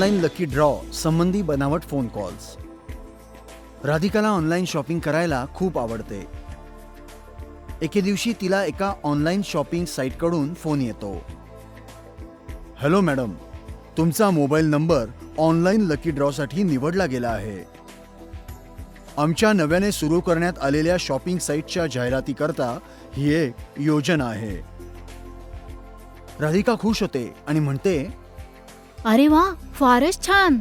Online lucky draw संबंधी बनावट phone calls. राधिकाला online shopping करायला खूप आवडते. एके दिवशी तिला एका ऑनलाईन शॉपिंग साईटकडून फोन येतो. हॅलो मॅडम, तुमचा मोबाईल नंबर ऑनलाईन लकी ड्रॉसाठी निवडला गेला आहे. आमच्या नव्याने सुरू करण्यात आलेल्या शॉपिंग साईटच्या जाहिरातीकरता ही एक योजना आहे. राधिका खुश होते आणि म्हणते, अरे वा, फारच छान.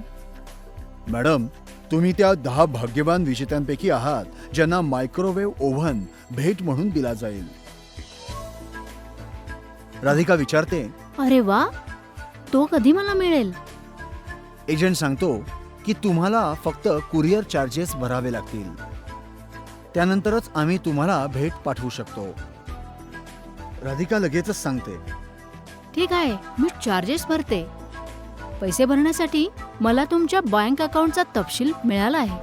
मॅडम, तुम्ही त्या 10 भाग्यवान विजेत्यांपैकी आहात ज्यांना मायक्रोवेव्ह ओव्हन भेट म्हणून दिला जाईल. राधिका विचारते, अरे वा, तो कधी मला मिळेल? एजंट सांगतो की तुम्हाला फक्त कुरिअर चार्जेस भरावे लागतील. त्यानंतरच आम्ही तुम्हाला भेट पाठवू शकतो. राधिका लगेचच सांगते, ठीक आहे, मी चार्जेस भरते. पैसे भरण्यासाठी मला तुमच्या बँक अकाउंटचा तपशील मिळाला आहे.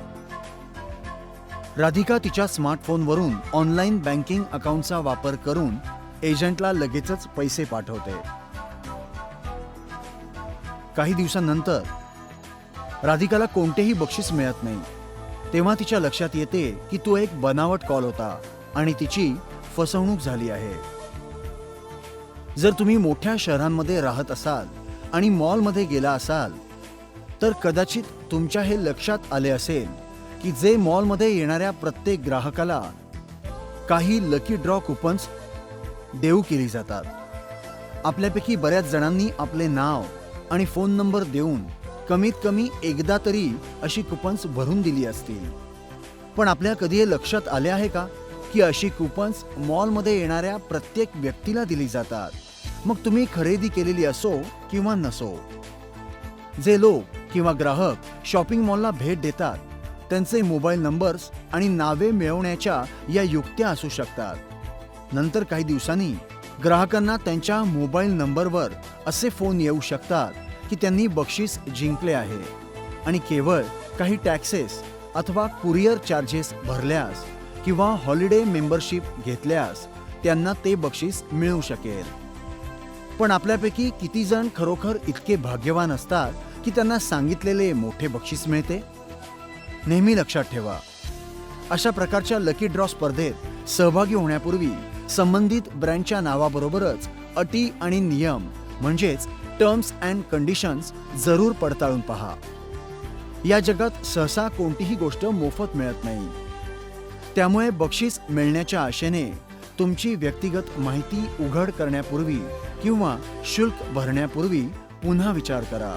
राधिका तिच्या स्मार्टफोनवरून ऑनलाईन बँकिंग अकाउंटचा वापर करून एजंटला लगेचच पैसे पाठवते. काही दिवसांनंतर राधिकाला कोणतेही बक्षीस मिळत नाही. तेव्हा तिच्या लक्षात येते की तो एक बनावट कॉल होता आणि तिची फसवणूक झाली आहे. जर तुम्ही मोठ्या शहरांमध्ये राहत असाल आणि मॉलमध्ये गेला असाल तर कदाचित तुमच्या हे लक्षात आले असेल की जे मॉलमध्ये येणाऱ्या प्रत्येक ग्राहकाला काही लकी ड्रॉ कुपन्स देऊ केली जातात. आपल्यापैकी बऱ्याच जणांनी आपले नाव आणि फोन नंबर देऊन कमीत कमी एकदा तरी अशी कुपन्स भरून दिली असतील. पण आपल्या कधी हे लक्षात आले आहे का की अशी कुपन्स मॉलमध्ये येणाऱ्या प्रत्येक व्यक्तीला दिली जातात, मग तुम्ही खरेदी केलेली असो किंवा नसो. जे लोक किंवा ग्राहक शॉपिंग मॉलला भेट देतात त्यांचे मोबाईल नंबर्स आणि नावे मिळवण्याच्या या युक्त्या असू शकतात. नंतर काही दिवसांनी ग्राहकांना त्यांच्या मोबाईल नंबरवर असे फोन येऊ शकतात की त्यांनी बक्षीस जिंकले आहे आणि केवळ काही टॅक्सेस अथवा कुरिअर चार्जेस भरल्यास किंवा हॉलिडे मेंबरशिप घेतल्यास त्यांना ते बक्षीस मिळू शकेल. पण आपल्यापैकी किती जण खरोखर इतके भाग्यवान असतात की त्यांना सांगितलेले मोठे बक्षीस मिळते? नेहमी लक्षात ठेवा, अशा प्रकारच्या लकी ड्रॉ स्पर्धेत सहभागी होण्यापूर्वी संबंधित ब्रँडच्या नावाबरोबरच अटी आणि नियम म्हणजेच टर्म्स अँड कंडिशन्स जरूर पडताळून पहा. या जगात सहसा कोणतीही गोष्ट मोफत मिळत नाही. त्यामुळे बक्षीस मिळण्याच्या आशेने तुमची व्यक्तिगत माहिती उघड करण्यापूर्वी किंवा शुल्क भरण्यापूर्वी पुन्हा विचार करा.